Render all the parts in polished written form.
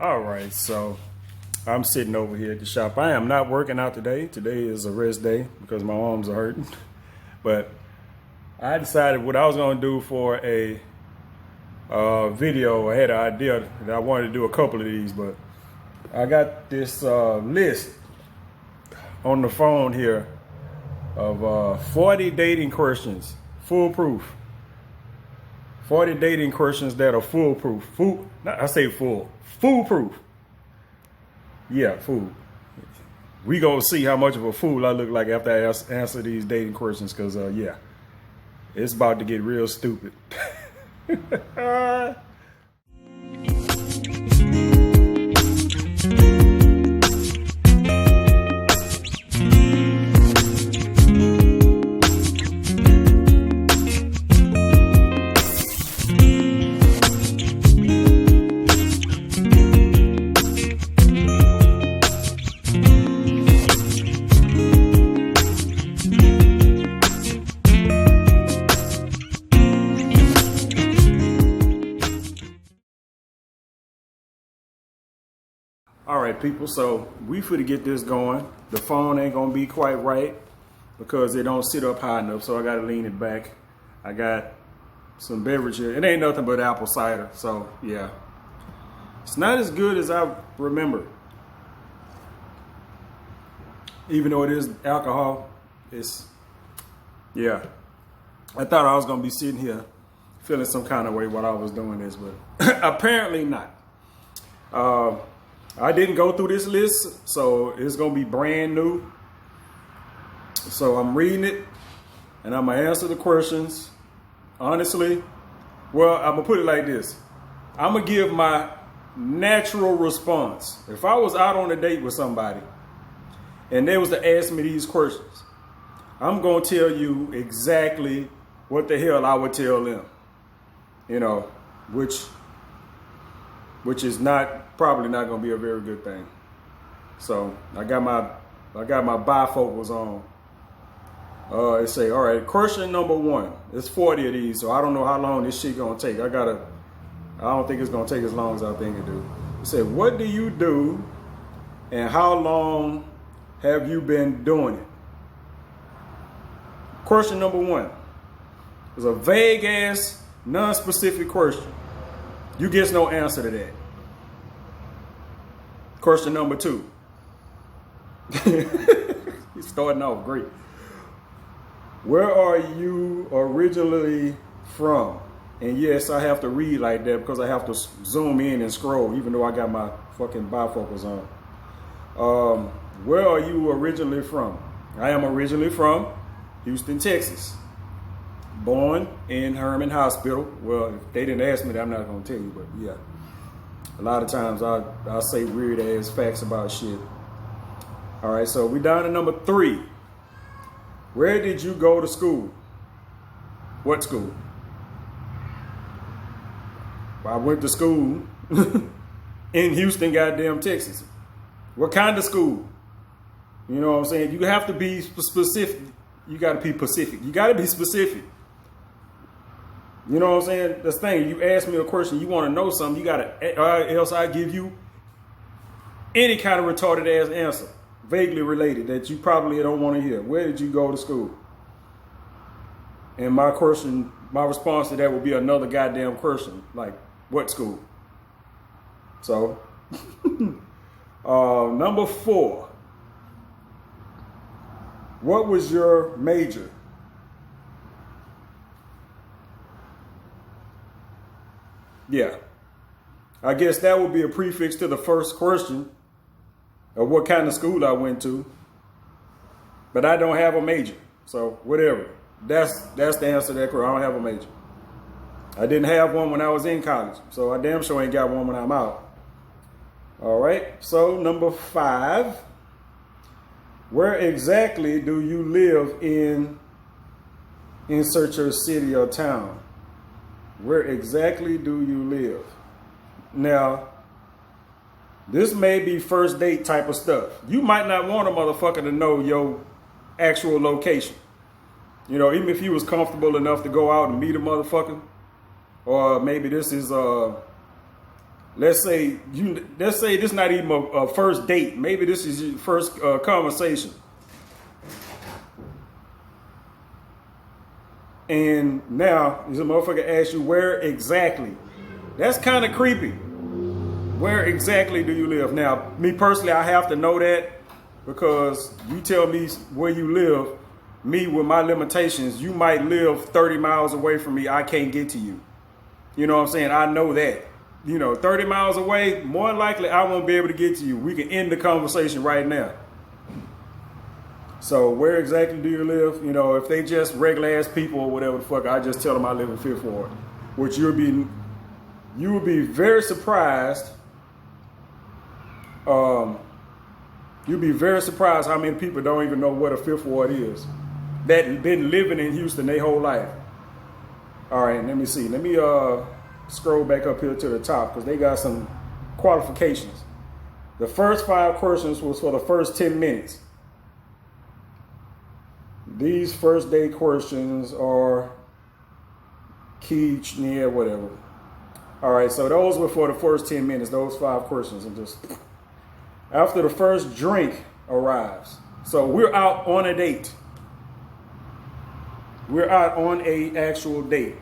All right, so I'm sitting over here at the shop. I am not working out today. Today is a rest day because my arms are hurting. But I decided what I was going to do for a video. I had an idea that I wanted to do a couple of these, but I got this list on the phone here of 40 dating questions, foolproof. 40 dating questions that are foolproof. Foolproof. Yeah, fool. We gonna see how much of a fool I look like after I answer these dating questions, because yeah, it's about to get real stupid. All right, people, so we finna get this going. The phone ain't gonna be quite right because it don't sit up high enough, so I gotta lean it back. I got some beverage here. It ain't nothing but apple cider, so yeah. It's not as good as I remember. Even though it is alcohol, yeah. I thought I was gonna be sitting here feeling some kind of way while I was doing this, but apparently not. I didn't go through this list, so it's gonna be brand new. So I'm reading it, and I'm gonna answer the questions honestly. Well, I'm gonna put it like this. I'm gonna give my natural response. If I was out on a date with somebody, and they was to ask me these questions, I'm gonna tell you exactly what the hell I would tell them. You know, which is probably not gonna be a very good thing. So I got my bifocals on. It say, all right, question number 1. It's 40 of these, so I don't know how long this shit gonna take. I don't think it's gonna take as long as I think it do. It said, what do you do and how long have you been doing it? Question number 1 is a vague ass, non-specific question. You get no answer to that. Question number 2. He's starting off great. Where are you originally from? And yes, I have to read like that because I have to zoom in and scroll, even though I got my fucking bifocals on. Where are you originally from? I am originally from Houston, Texas. Born in Herman Hospital. Well, if they didn't ask me that, I'm not going to tell you, but yeah. A lot of times I say weird ass facts about shit. All right, so we down to number 3. Where did you go to school? What school? I went to school in Houston, goddamn Texas. What kind of school? You know what I'm saying? You have to be specific. You got to be specific. You got to be specific. You know what I'm saying? That's the thing. You ask me a question, you want to know something, you got to, else I give you any kind of retarded ass answer, vaguely related, that you probably don't want to hear. Where did you go to school? And my response to that would be another goddamn question, like, what school? So, number 4. What was your major? Yeah, I guess that would be a prefix to the first question of what kind of school I went to. But I don't have a major, so whatever. That's the answer to that question. I don't have a major. I didn't have one when I was in college, so I damn sure ain't got one when I'm out. All right, so number 5. Where exactly do you live in insert your city or town? Where exactly do you live? Now, this may be first date type of stuff. You might not want a motherfucker to know your actual location. You know, even if you was comfortable enough to go out and meet a motherfucker, or maybe this is let's say this is not even a first date. Maybe this is your first conversation. And now this motherfucker asks you where exactly. That's kind of creepy. Where exactly do you live? Now, me personally, I have to know that because you tell me where you live, me with my limitations, you might live 30 miles away from me. I can't get to you. You know what I'm saying? I know that. 30 miles away, more than likely I won't be able to get to you. We can end the conversation right now. So where exactly do you live? If they just regular ass people or whatever the fuck, I just tell them I live in Fifth Ward, which you would be very surprised. You'd be very surprised how many people don't even know what a Fifth Ward is. That been living in Houston their whole life. All right, let me see. Let me scroll back up here to the top because they got some qualifications. The first 5 questions was for the first 10 minutes. These first day questions are key, yeah, whatever. All right, so those were for the first 10 minutes, those 5 questions. And just after the first drink arrives. So we're out on a date. We're out on a actual date.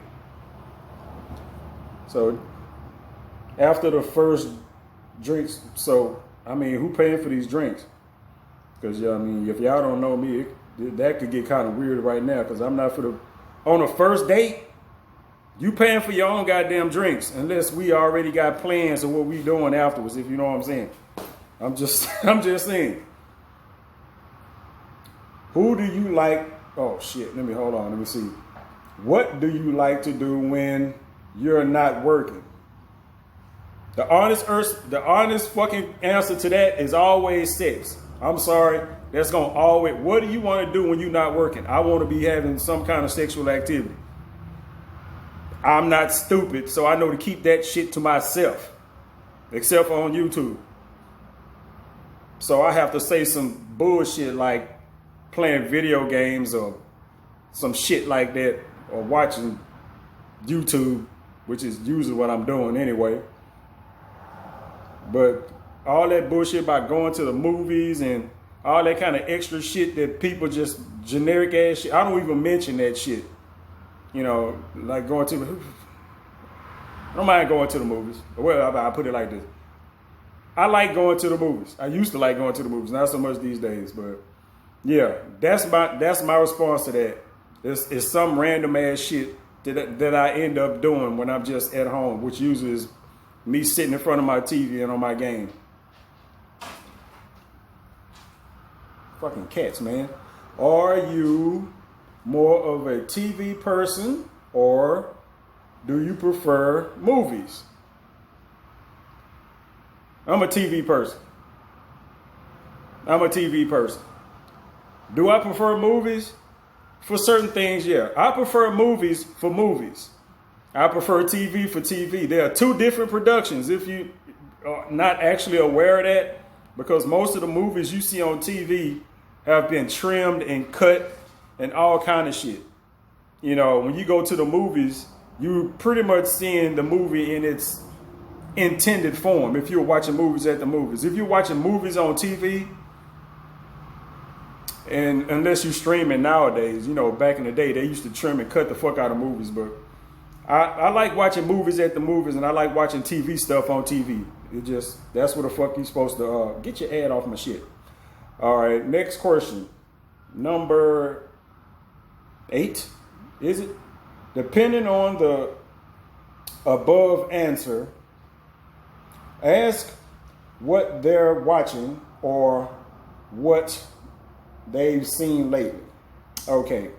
So after the first drinks, who paying for these drinks? Because if y'all don't know me, that could get kind of weird right now because I'm not on a first date, you paying for your own goddamn drinks unless we already got plans of what we doing afterwards, if you know what I'm saying. I'm just saying. Who do you like? Oh shit, let me see. What do you like to do when you're not working? The honest fucking answer to that is always sex. I'm sorry. That's going to always, what do you want to do when you're not working? I want to be having some kind of sexual activity. I'm not stupid, so I know to keep that shit to myself, except for on YouTube. So I have to say some bullshit like playing video games or some shit like that, or watching YouTube, which is usually what I'm doing anyway. But all that bullshit about going to the movies and all that kind of extra shit that people just generic ass shit. I don't even mention that shit. Like going to, I don't mind going to the movies. Well, I put it like this. I like going to the movies. I used to like going to the movies, not so much these days, but yeah, that's my response to that. It's some random ass shit that I end up doing when I'm just at home, which usually is me sitting in front of my TV and on my game. Fucking cats, man. Are you more of a TV person or do you prefer movies? I'm a TV person. Do I prefer movies? For certain things, yeah. I prefer movies for movies. I prefer TV for TV. There are 2 different productions if you are not actually aware of that, because most of the movies you see on TV have been trimmed and cut and all kind of shit. When you go to the movies, you pretty much seeing the movie in its intended form if you're watching movies at the movies. If you're watching movies on TV, and unless you're streaming nowadays, back in the day, they used to trim and cut the fuck out of movies. But I like watching movies at the movies, and I like watching TV stuff on TV. That's what the fuck you supposed to, get your ad off my shit. All right, next question. Number 8, is it? Depending on the above answer, ask what they're watching or what they've seen lately. Okay.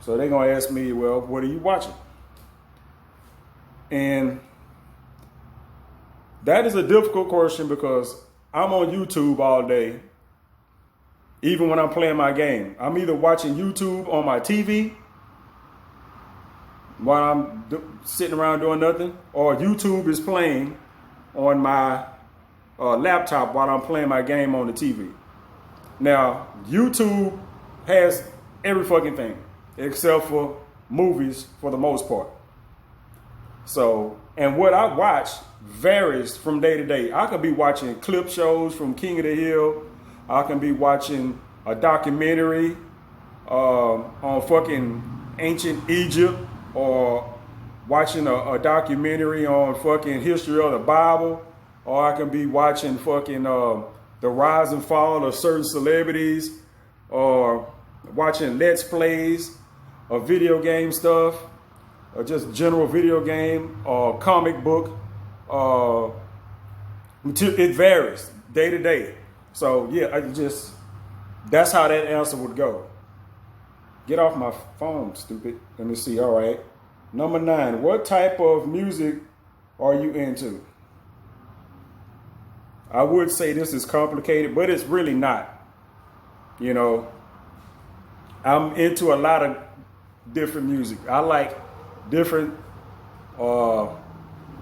So they're going to ask me, well, what are you watching? And that is a difficult question because I'm on YouTube all day, even when I'm playing my game. I'm either watching YouTube on my TV while I'm sitting around doing nothing, or YouTube is playing on my laptop while I'm playing my game on the TV. Now, YouTube has every fucking thing except for movies for the most part. So and what I watch varies from day to day. I could be watching clip shows from King of the Hill. I can be watching a documentary on fucking ancient Egypt, or watching a documentary on fucking history of the Bible, or I can be watching fucking the rise and fall of certain celebrities, or watching let's plays of video game stuff, or just general video game or comic book. It varies day to day. So yeah, that's how that answer would go. Get off my phone, stupid. Let me see. All right. Number 9. What type of music are you into? I would say this is complicated, but it's really not. You know, I'm into a lot of different music. I like different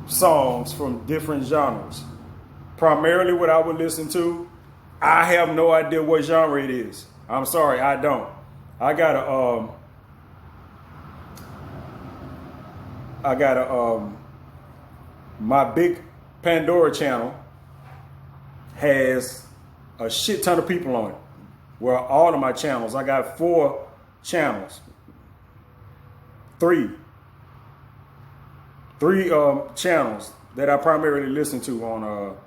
songs from different genres. Primarily what I would listen to, I have no idea what genre it is. I'm sorry, I don't. I got my big Pandora channel has a shit ton of people on it. Well, all of my channels, I got 4 channels. 3 channels that I primarily listen to on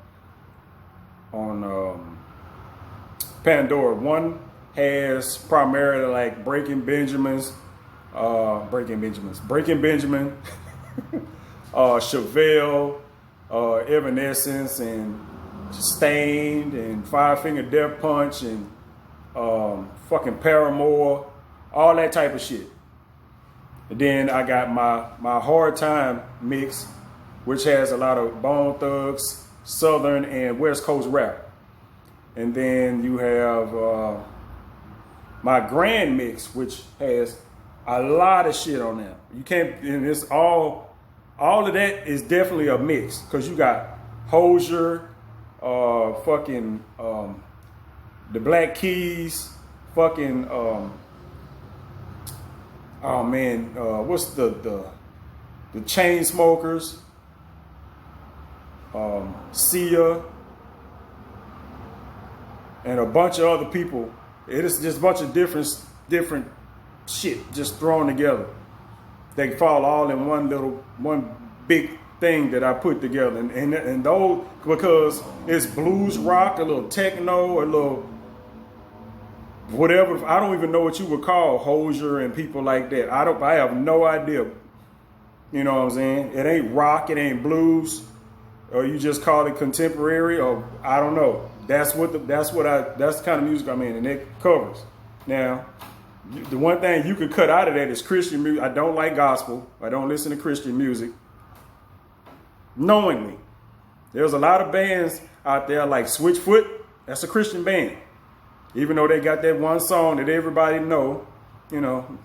Pandora. One has primarily like Breaking Benjamin, Chevelle, Evanescence, and Stained, and Five Finger Death Punch, and fucking Paramore, all that type of shit. And then I got my Hard Time mix, which has a lot of Bone Thugs, Southern, and West Coast rap. And then you have my Grand Mix, which has a lot of shit on there. You can't, and it's all of that is definitely a mix, because you got Hozier, fucking the Black Keys, fucking oh man, what's the Chainsmokers, Sia, and a bunch of other people. It is just a bunch of different shit just thrown together. They fall all in one big thing that I put together, and those, because it's blues rock, a little techno, a little whatever. I don't even know what you would call Hozier and people like that. I have no idea. You know what I'm saying? It ain't rock, it ain't blues, or you just call it contemporary, or I don't know. That's the kind of music I'm in, and it covers. Now, the one thing you could cut out of that is Christian music. I don't like gospel. I don't listen to Christian music. Knowingly. There's a lot of bands out there like Switchfoot. That's a Christian band. Even though they got that one song that everybody know, you know,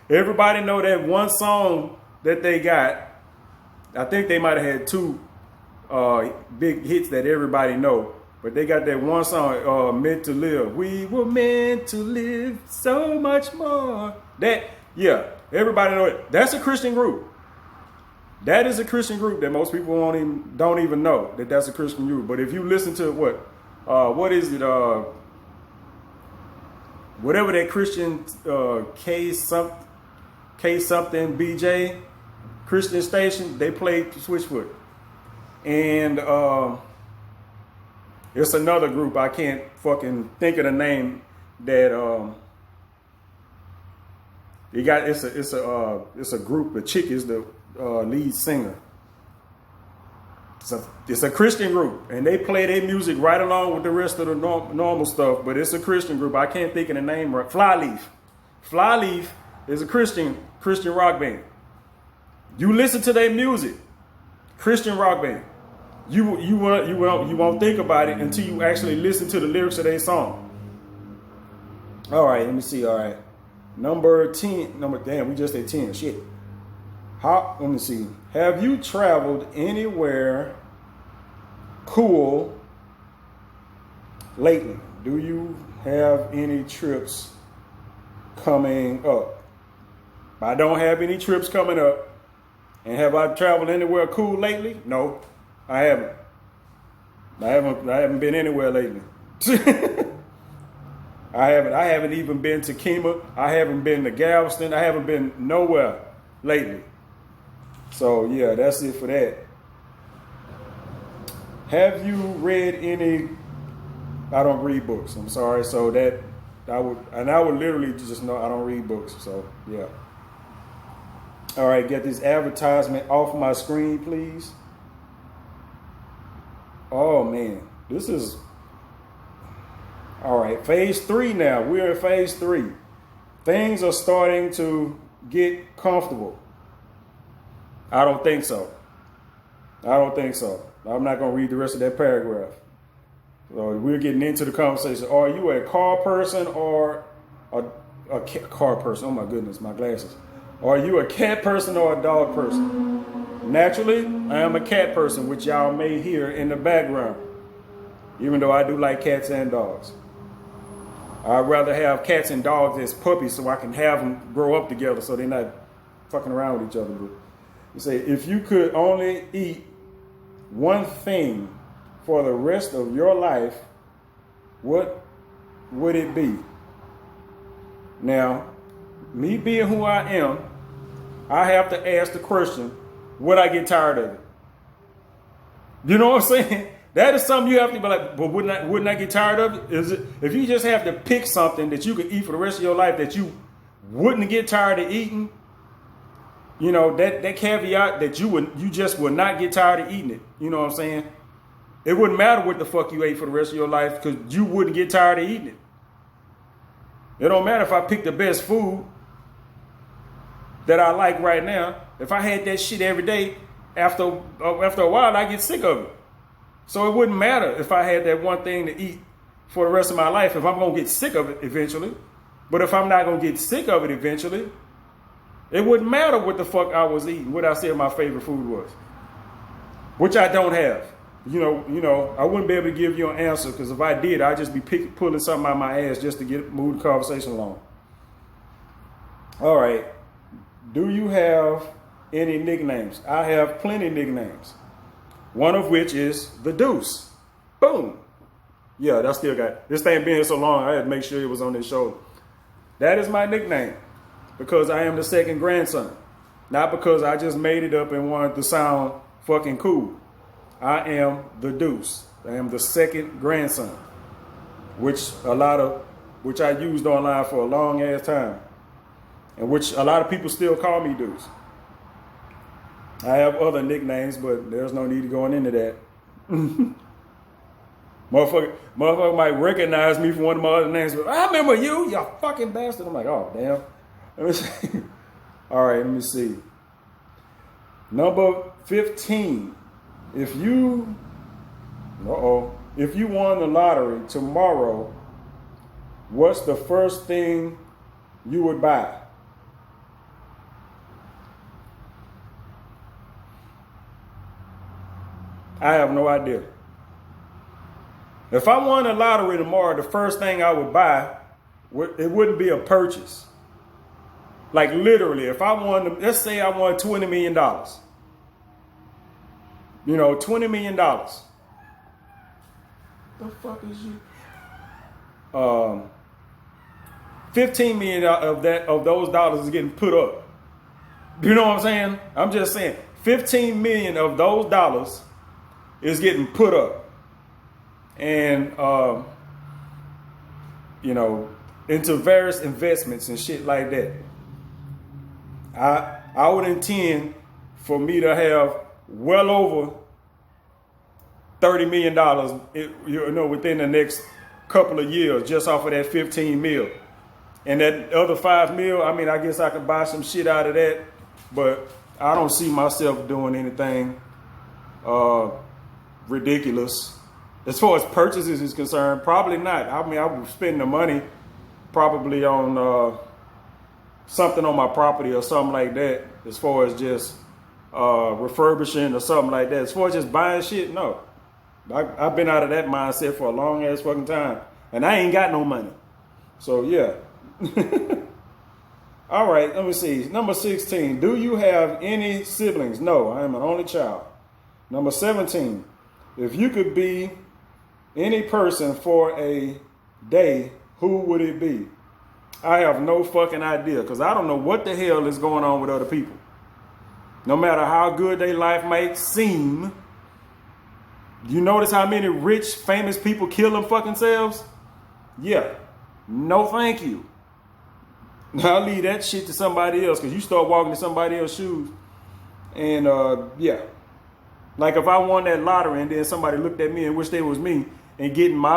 everybody know that one song that they got. I think they might have had 2 big hits that everybody know. But they got that one song, Meant to Live. We were meant to live so much more. That, yeah, everybody know it. That's a Christian group. That is a Christian group that most people don't even know that that's a Christian group. But if you listen to what is it? Whatever that Christian K something BJ Christian station, they played Switchfoot. And it's another group, I can't fucking think of the name, that it's a group. The chick is the lead singer. It's a Christian group, and they play their music right along with the rest of the normal stuff. But it's a Christian group. I can't think of the name right. Flyleaf. Flyleaf is a Christian rock band. You listen to their music, Christian rock band. You won't think about it until you actually listen to the lyrics of their song. All right, let me see. All right, number 10. Damn, we just at 10. Shit. Let me see. Have you traveled anywhere cool lately? Do you have any trips coming up? I don't have any trips coming up. And have I traveled anywhere cool lately? No, I haven't. I haven't been anywhere lately. I haven't even been to Kemah. I haven't been to Galveston. I haven't been nowhere lately. So yeah, that's it for that. Have you read any? I don't read books. I'm sorry. So that I would literally just know I don't read books. So yeah. All right, get this advertisement off my screen, please. Oh man, this is all right. Phase 3 now. We're in phase 3. Things are starting to get comfortable. I don't think so. I'm not going to read the rest of that paragraph. So we're getting into the conversation. Are you a car person or a car person? Oh my goodness, my glasses. Are you a cat person or a dog person? Naturally, I am a cat person, which y'all may hear in the background. Even though I do like cats and dogs. I'd rather have cats and dogs as puppies so I can have them grow up together so they're not fucking around with each other. But you say, if you could only eat one thing for the rest of your life, what would it be? Now, me being who I am, I have to ask the question, would I get tired of it? You know what I'm saying? That is something you have to be like, but wouldn't I get tired of it? Is it if you just have to pick something that you could eat for the rest of your life that you wouldn't get tired of eating? You know, that caveat that you just would not get tired of eating it. You know what I'm saying? It wouldn't matter what the fuck you ate for the rest of your life because you wouldn't get tired of eating it. It don't matter if I pick the best food that I like right now. If I had that shit every day, after a while, I get sick of it. So it wouldn't matter if I had that one thing to eat for the rest of my life if I'm going to get sick of it eventually. But if I'm not going to get sick of it eventually, it wouldn't matter what the fuck I was eating, what I said my favorite food was, which I don't have. You know, I wouldn't be able to give you an answer because if I did, I'd just be pulling something out of my ass just to move the conversation along. All right. Do you have any nicknames? I have plenty of nicknames. One of which is the Deuce. Boom. Yeah, that still got this thing been here so long. I had to make sure it was on this shoulder. That is my nickname because I am the second grandson, not because I just made it up and wanted to sound fucking cool. I am the Deuce. I am the second grandson, which I used online for a long ass time, and which a lot of people still call me Deuce. I have other nicknames, but there's no need to going into that. Motherfucker might recognize me from one of my other names, but I remember you fucking bastard. I'm like, oh, damn. Let me see. All right, let me see. Number 15. If you won the lottery tomorrow, what's the first thing you would buy? I have no idea. If I won the lottery tomorrow, the first thing I would buy, it wouldn't be a purchase. Like literally, if I won, let's say I won $20 million. You know, $20 million. The fuck is you? 15 million of those dollars is getting put up. You know what I'm saying? I'm just saying, 15 million of those dollars is getting put up, and you know, into various investments and shit like that. I would intend for me to have well over $30 million, you know, within the next couple of years, just off of that 15 mil. And that other 5 mil, I mean, I guess I could buy some shit out of that, but I don't see myself doing anything ridiculous. As far as purchases is concerned, probably not. I mean, I would spend the money probably on something on my property or something like that, as far as just refurbishing or something like that. As far as just buying shit, no. I've been out of that mindset for a long ass fucking time, and I ain't got no money. So yeah. All right, let me see. Number 16, do you have any siblings? No, I am an only child. Number 17, if you could be any person for a day, who would it be? I have no fucking idea because I don't know what the hell is going on with other people. No matter how good their life might seem, you notice how many rich, famous people kill them fucking selves? Yeah. No, thank you. I'll leave that shit to somebody else because you start walking in somebody else's shoes. And yeah. Like if I won that lottery and then somebody looked at me and wished they was me and getting my,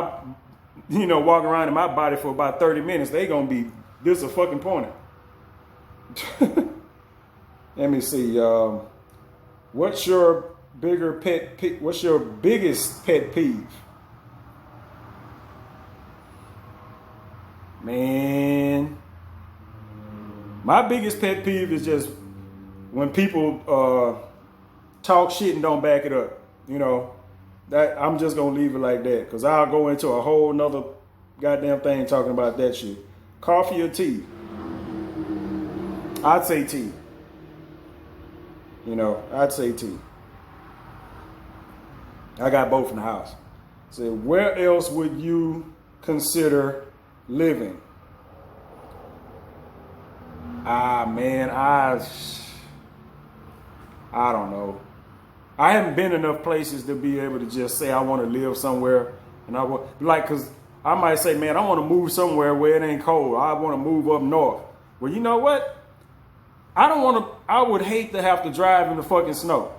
walking around in my body for about 30 minutes, they gonna be disappointed. Let me see. What's your what's your biggest pet peeve? Man, my biggest pet peeve is just when people talk shit and don't back it up. That I'm just gonna leave it like that because I'll go into a whole nother goddamn thing talking about that shit. Coffee or tea? I'd say tea. I'd say tea. I got both in the house. So where else would you consider living? Man, I don't know. I haven't been enough places to be able to just say I want to live somewhere, and because I might say, man, I want to move somewhere where it ain't cold. I want to move up north. Well, you know what? I would hate to have to drive in the fucking snow.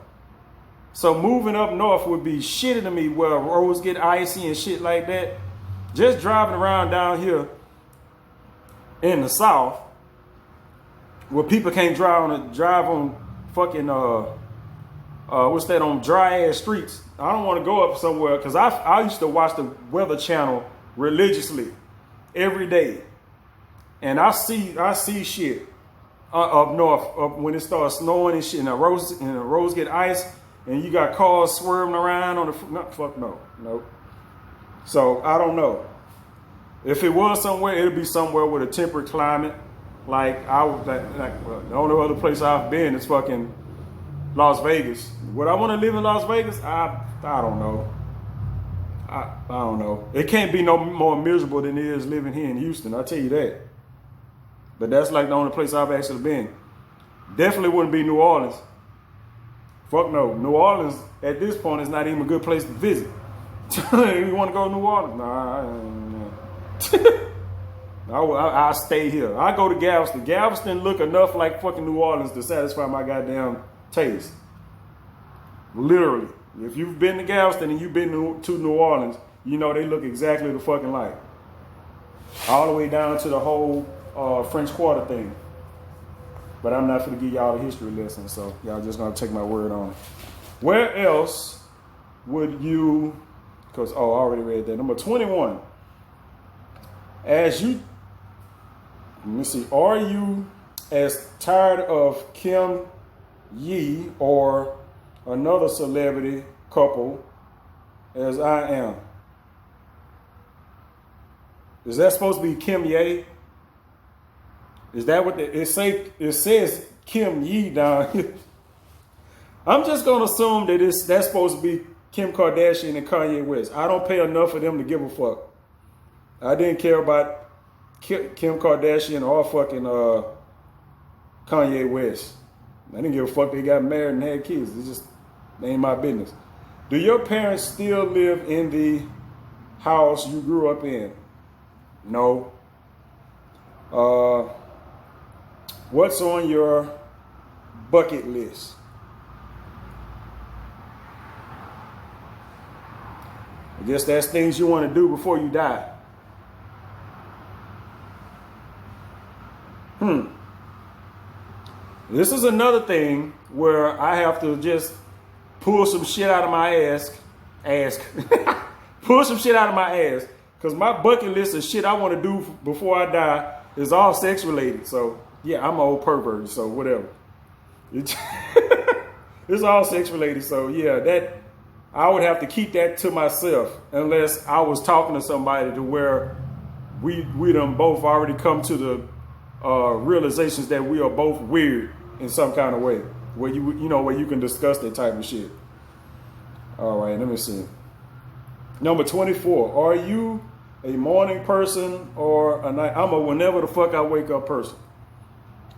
So moving up north would be shitty to me where roads get icy and shit like that. Just driving around down here in the south where people can't drive on fucking on dry ass streets. I don't want to go up somewhere because I used to watch the Weather Channel religiously every day, and I see shit up north when it starts snowing and shit, and the roads get ice, and you got cars swerving around on the no. So I don't know. If it was somewhere, it'd be somewhere with a temperate climate. Like the only other place I've been is fucking Las Vegas. Would I want to live in Las Vegas? I don't know. I don't know. It can't be no more miserable than it is living here in Houston. I'll tell you that. But that's like the only place I've actually been. Definitely wouldn't be New Orleans. Fuck no. New Orleans at this point is not even a good place to visit. You want to go to New Orleans? Nah. I'll stay here. I go to Galveston. Galveston look enough like fucking New Orleans to satisfy my goddamn taste. Literally. If you've been to Galveston and you've been to New Orleans, you know they look exactly the fucking like. All the way down to the whole French Quarter thing. But I'm not going to give y'all a history lesson, so y'all just going to take my word on it. Where else would you, I already read that. Number 21. Let me see, are you as tired of Kim Ye or another celebrity couple as I am? Is that supposed to be Kim Ye? Is that what it says Kim Ye down here? I'm just going to assume that that's supposed to be Kim Kardashian and Kanye West. I don't pay enough for them to give a fuck. I didn't care about Kim Kardashian or fucking Kanye West. I didn't give a fuck they got married and had kids. They ain't my business. Do your parents still live in the house you grew up in? No. What's on your bucket list? I guess that's things you want to do before you die. This is another thing where I have to just pull some shit out of my ass. Pull some shit out of my ass. Because my bucket list of shit I want to do before I die is all sex related. So, yeah, I'm an old pervert, so whatever. It's all sex related. So, yeah, that I would have to keep that to myself unless I was talking to somebody to where we done both already come to the realizations that we are both weird in some kind of way, where where you can discuss that type of shit. All right, let me see. Number 24. Are you a morning person or a night? I'm a whenever the fuck I wake up person.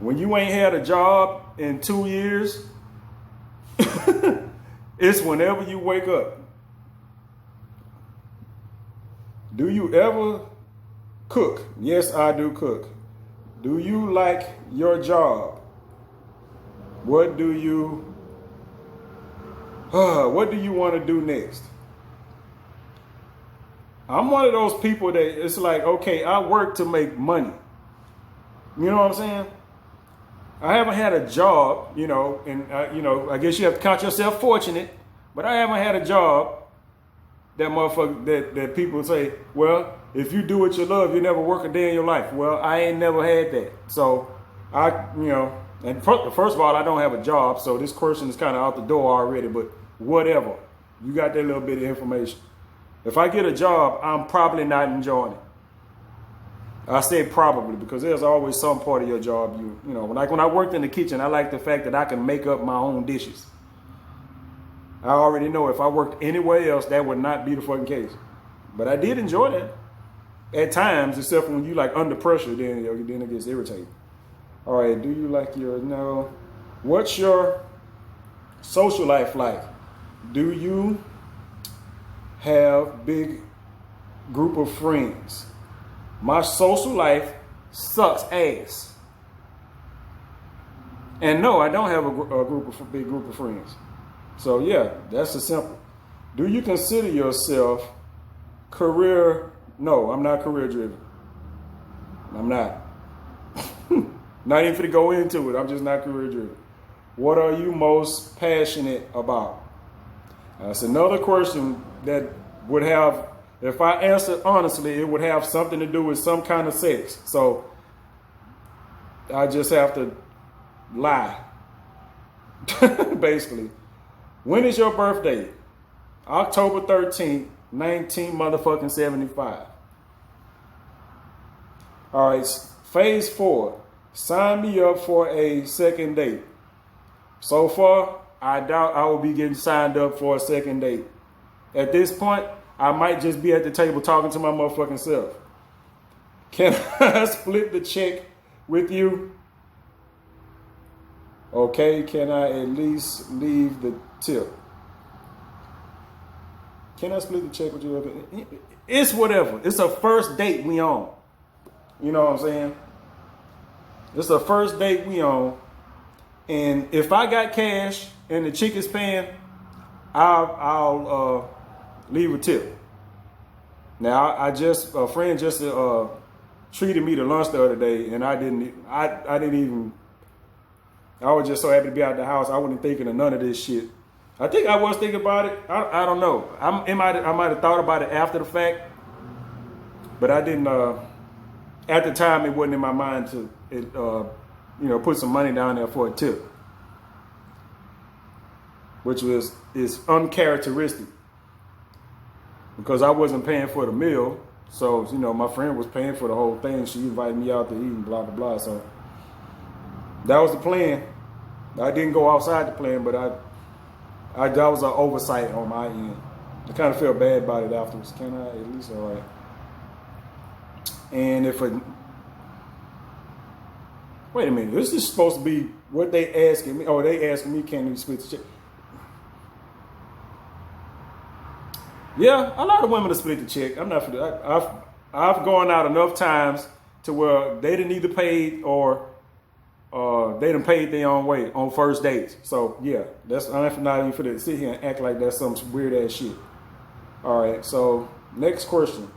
When you ain't had a job in 2 years, it's whenever you wake up. Do you ever cook? Yes, I do cook. Do you like your job? What do you want to do next? I'm one of those people that it's like, okay, I work to make money. You know what I'm saying? I haven't had a job, and I guess you have to count yourself fortunate, but I haven't had a job that motherfucker that people say, well, if you do what you love, you never work a day in your life. Well, I ain't never had that. So and first of all, I don't have a job, so this question is kind of out the door already, but whatever. You got that little bit of information. If I get a job, I'm probably not enjoying it. I say probably because there's always some part of your job when I worked in the kitchen, I like the fact that I can make up my own dishes. I already know if I worked anywhere else, that would not be the fucking case. But I did enjoy that at times, except when you like under pressure, then it gets irritating. All right, do you like what's your social life like? Do you have big group of friends? My social life sucks ass. And no, I don't have a big group of friends. So yeah, that's the simple. Do you consider yourself career? No, I'm not career driven. I'm not. Not even to go into it. I'm just not career driven. What are you most passionate about? That's another question that would have, if I answered honestly, it would have something to do with some kind of sex. So I just have to lie. Basically. When is your birthday? October 13th, 1975. All right, phase 4. Sign me up for a second date. So far, I doubt I will be getting signed up for a second date. At this point, I might just be at the table talking to my motherfucking self. Can I split the check with you? Okay, can I at least leave the tip? Can I split the check with you? It's whatever. It's a first date we on. You know what I'm saying? It's a first date we on. And if I got cash and the chick is paying, I'll leave a tip. Now, a friend just treated me to lunch the other day, and I was just so happy to be out the house. I wasn't thinking of none of this shit. I think I was thinking about it. I don't know. I might have thought about it after the fact, but I didn't. At the time, it wasn't in my mind to, put some money down there for a tip, which is uncharacteristic because I wasn't paying for the meal. So my friend was paying for the whole thing. She invited me out to eat and blah blah blah. So that was the plan. I didn't go outside the plan, but that was an oversight on my end. I kind of felt bad about it afterwards. Can I at least? All right. And wait a minute, this is supposed to be what they asking me. Oh, they asking me, can you split the check? Yeah, a lot of women to split the check. I'm not for that. I've gone out enough times to where they didn't either pay or they done paid their own way on first dates. So yeah, I'm not even for to sit here and act like that's some weird ass shit. All right, so next question.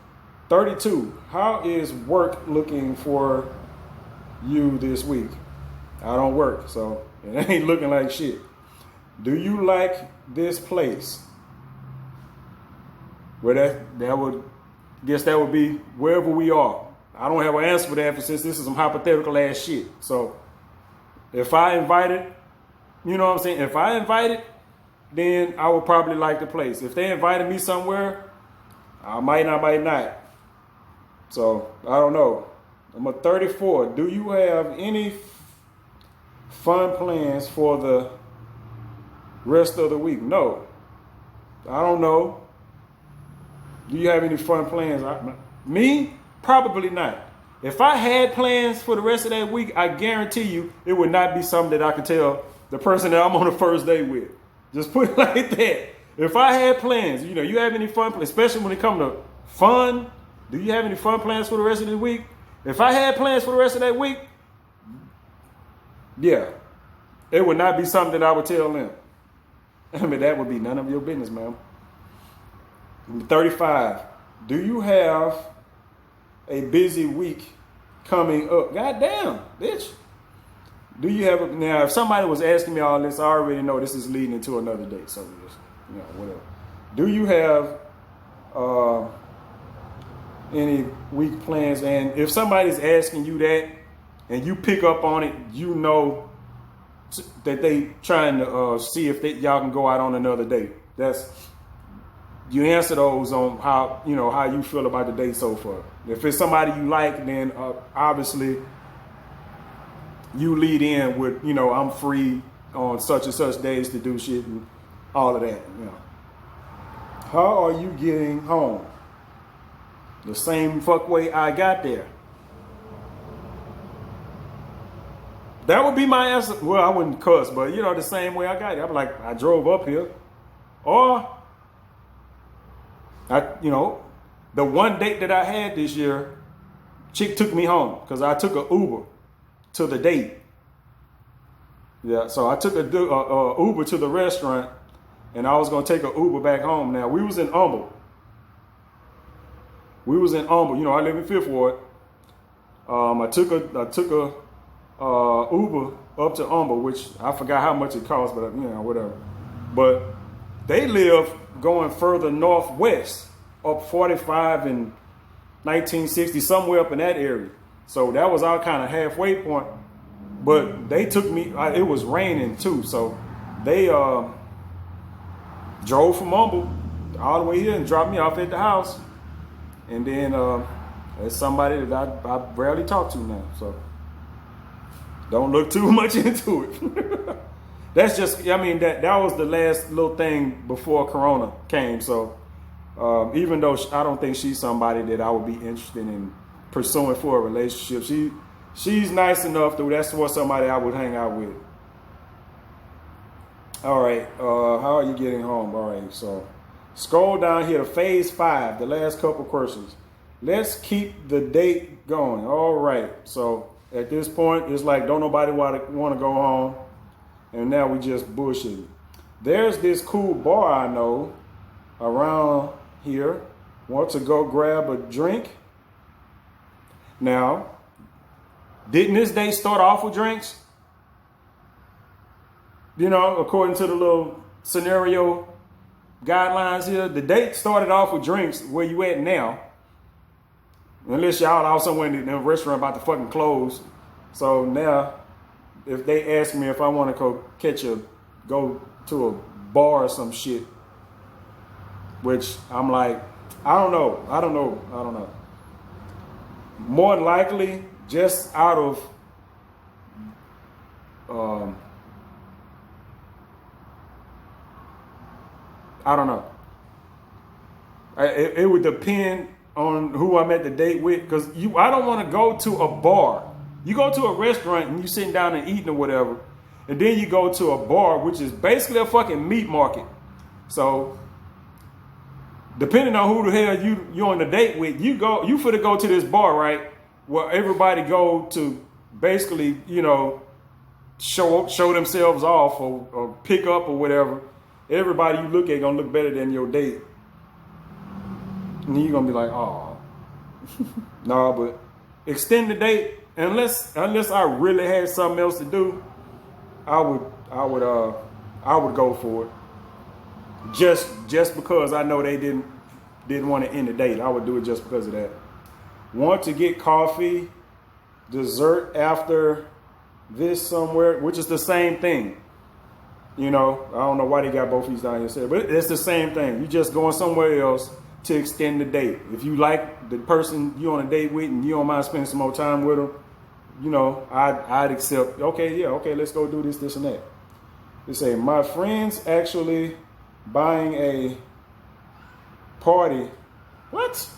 32. How is work looking for you this week? I don't work, so it ain't looking like shit. Do you like this place? Well, that would be wherever we are. I don't have an answer for that, since this is some hypothetical ass shit. So if I invited, you know what I'm saying? If I invited, then I would probably like the place. If they invited me somewhere, I might not. So I don't know. Number 34. Do you have any fun plans for the rest of the week? No. I don't know. Do you have any fun plans? Me? Probably not. If I had plans for the rest of that week, I guarantee you it would not be something that I could tell the person that I'm on the first date with. Just put it like that. If I had plans, you have any fun plans, especially when it comes to fun, do you have any fun plans for the rest of the week? If I had plans for the rest of that week, yeah, it would not be something that I would tell them. I mean, that would be none of your business, man. 35. Do you have a busy week coming up? God damn, bitch. Do you have now? If somebody was asking me all this, I already know this is leading into another date. So just, whatever. Do you have any week plans? And if somebody's asking you that, and you pick up on it, you know that they trying to see if y'all can go out on another date. You answer those on how you feel about the date so far. If it's somebody you like, then obviously you lead in with, I'm free on such and such days to do shit and all of that. How are you getting home? The same fuck way I got there. That would be my answer. Well, I wouldn't cuss, but the same way I got here. I'm like, I drove up here. Or the one date that I had this year, chick took me home because I took an Uber to the date. Yeah, so I took a Uber to the restaurant, and I was gonna take an Uber back home. Now we was in Humble. I live in Fifth Ward. I took a Uber up to Humble, which I forgot how much it cost, but whatever. But they live going further northwest, up 45 and 1960, somewhere up in that area. So that was our kind of halfway point. But they took me, it was raining too. So they drove from Humble all the way here and dropped me off at the house. And then there's somebody that I rarely talk to now. So don't look too much into it. That's just, that was the last little thing before Corona came. So even though I don't think she's somebody that I would be interested in pursuing for a relationship, she's nice enough that that's what somebody I would hang out with. All right, how are you getting home? All right, so scroll down here to phase 5, the last couple questions. Let's keep the date going. All right, so at this point, it's like don't nobody want to go home. And now we just bullshitting. There's this cool bar I know around here. Want to go grab a drink? Now, didn't this day start off with drinks? According to the little scenario guidelines here, the date started off with drinks. Where you at now? Unless y'all out somewhere in the restaurant about to fucking close. So now, if they ask me if I want to go to a bar or some shit, which I'm like, I don't know. More than likely, just out of, I don't know. It would depend on who I'm at the date with, because I don't want to go to a bar. You go to a restaurant and you sitting down and eating or whatever, and then you go to a bar, which is basically a fucking meat market. So, depending on who the hell you on the date with, you finna go to this bar, right? Where everybody go to basically, show themselves off or pick up or whatever. Everybody you look at gonna look better than your date. And you're gonna be like, oh. No, but extend the date. Unless I really had something else to do, I would go for it. Just because I know they didn't want to end the date, I would do it just because of that. Want to get coffee, dessert after this somewhere, which is the same thing. I don't know why they got both these down here, but it's the same thing. You just going somewhere else to extend the date. If you like the person you're on a date with and you don't mind spending some more time with them, you know, I'd accept, okay, yeah, okay, let's go do this, and that. They say, my friends actually buying a party. What?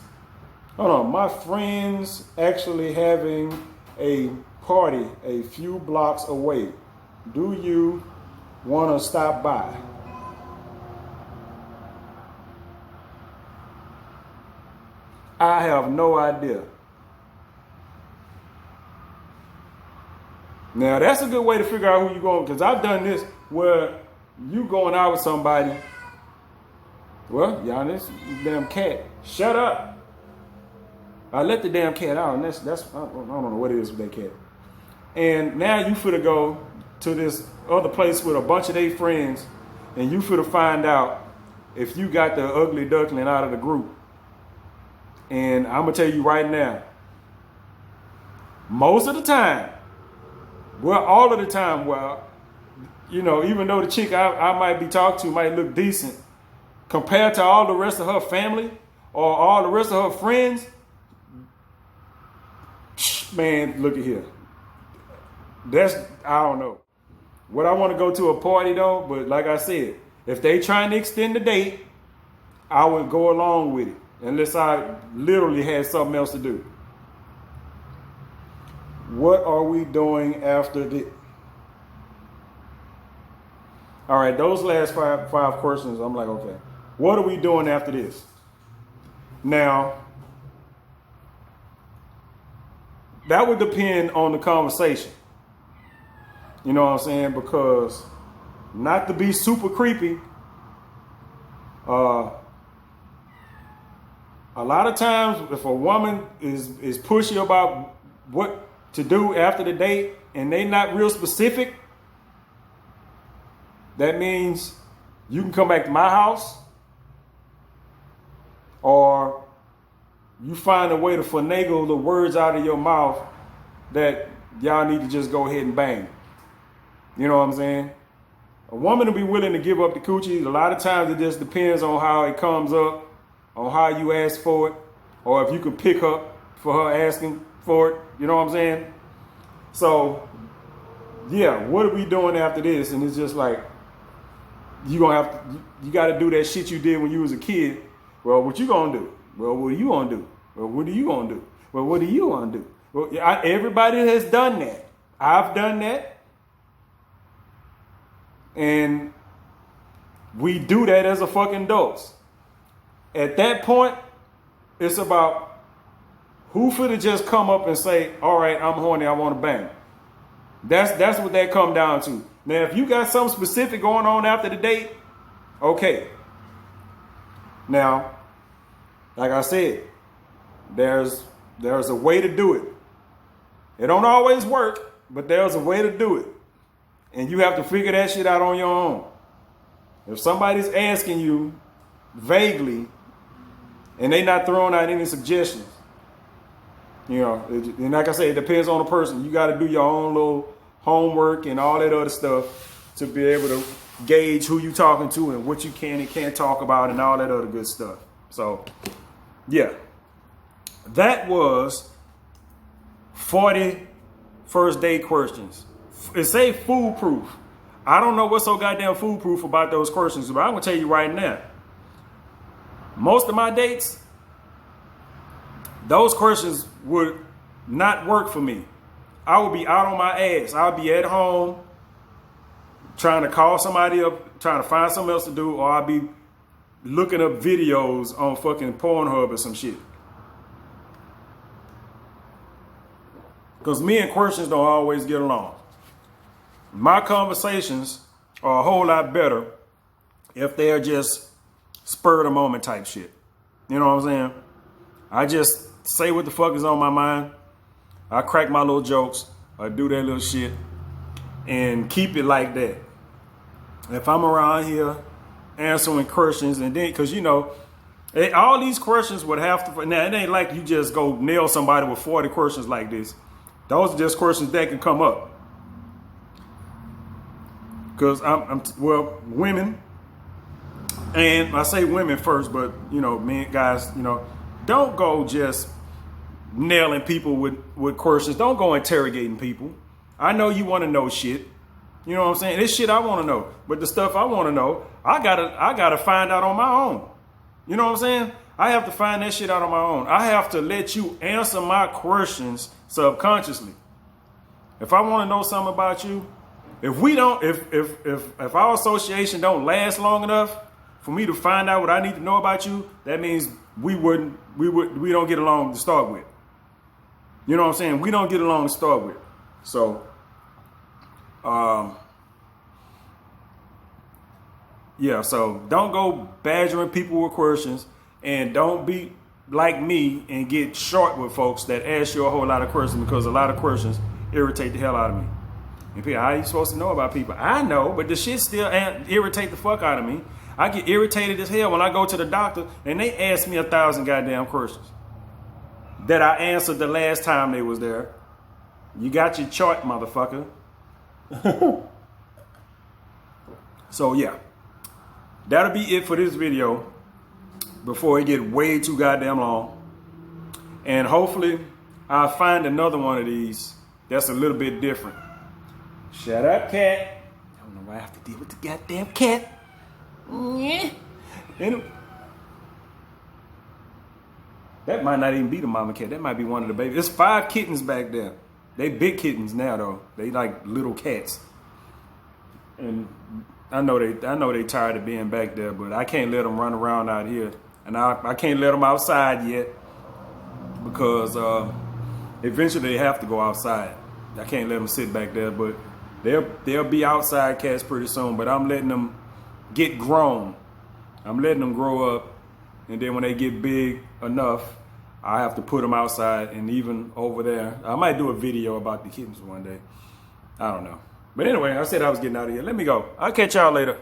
Hold on. My friends actually having a party a few blocks away. Do you want to stop by? I have no idea. Now, that's a good way to figure out who you're going, because I've done this where you going out with somebody. Well, y'all, this damn cat. Shut up. I let the damn cat out, and that's I don't know what it is with that cat. And now you finna go to this other place with a bunch of their friends, and you finna find out if you got the ugly duckling out of the group. And I'm gonna tell you right now, most of the time, well, all of the time, well, you know, even though the chick I might be talking to might look decent, compared to all the rest of her family or all the rest of her friends, man, look at here. I don't know. What I want to go to a party though, but like I said, if they trying to extend the date, I would go along with it unless I literally had something else to do. What are we doing after the? All right, those last five questions, I'm like, okay, what are we doing after this? Now, that would depend on the conversation. You know what I'm saying? Because not to be super creepy, a lot of times if a woman is pushy about what to do after the date and they not real specific, that means you can come back to my house or you find a way to finagle the words out of your mouth that y'all need to just go ahead and bang. You know what I'm saying? A woman will be willing to give up the coochie. A lot of times it just depends on how it comes up, on how you ask for it, or if you can pick up for her asking for it. You know what I'm saying? So, yeah, what are we doing after this? And it's just like, you got to do that shit you did when you was a kid. Well, what you gonna do? Well, what are you gonna do? Well, what are you gonna do? Well, what do you want to do? Well, everybody has done that. I've done that. And we do that as a fucking adults. At that point, it's about who finna just come up and say, all right, I'm horny, I want to bang. That's what that come down to. Now, if you got something specific going on after the date, okay. Now, like I said, there's a way to do it. It don't always work, but there's a way to do it. And you have to figure that shit out on your own. If somebody's asking you vaguely and they not throwing out any suggestions, you know, and like I said, it depends on the person. You got to do your own little homework and all that other stuff to be able to gauge who you talking to and what you can and can't talk about and all that other good stuff. So, yeah. That was 40 first date questions. It say foolproof. I don't know what's so goddamn foolproof about those questions, but I'm going to tell you right now. Most of my dates, those questions would not work for me. I would be out on my ass. I would be at home trying to call somebody up, trying to find something else to do, or I'd be looking up videos on fucking Pornhub or some shit. Because me and questions don't always get along. My conversations are a whole lot better if they're just spur of the moment type shit. You know what I'm saying? I just say what the fuck is on my mind. I crack my little jokes. I do that little shit and keep it like that. If I'm around here answering questions and then, cause you know, all these questions would have to, now it ain't like you just go nail somebody with 40 questions like this. Those are just questions that can come up. Because well, women, And I say women first, but you know, men, guys, you know, don't go just nailing people with questions. Don't go interrogating people. I know you want to know shit. You know what I'm saying? This shit I want to know, but the stuff I want to know, I gotta find out on my own. You know what I'm saying? I have to find that shit out on my own. I have to let you answer my questions subconsciously. If I want to know something about you, if our association don't last long enough for me to find out what I need to know about you, that means we don't get along to start with. You know what I'm saying? We don't get along to start with. So, yeah, so don't go badgering people with questions, and don't be like me and get short with folks that ask you a whole lot of questions, because a lot of questions irritate the hell out of me. And people, how are you supposed to know about people? I know, but the shit still irritate the fuck out of me. I get irritated as hell when I go to the doctor and they ask me 1,000 goddamn questions that I answered the last time they was there. You got your chart, motherfucker. So yeah, that'll be it for this video before it get way too goddamn long. And hopefully I'll find another one of these that's a little bit different. Shut up, cat. I don't know why I have to deal with the goddamn cat. Yeah. And that might not even be the mama cat. That might be one of the babies. There's 5 kittens back there. They big kittens now though. They like little cats. And I know they tired of being back there, but I can't let them run around out here. And I can't let them outside yet because eventually they have to go outside. I can't let them sit back there, but they'll be outside cats pretty soon. But I'm letting them get grown. I'm letting them grow up, and then when they get big enough, I have to put them outside. And even over there, I might do a video about the kittens one day. I don't know. But anyway, I said I was getting out of here. Let me go. I'll catch y'all later.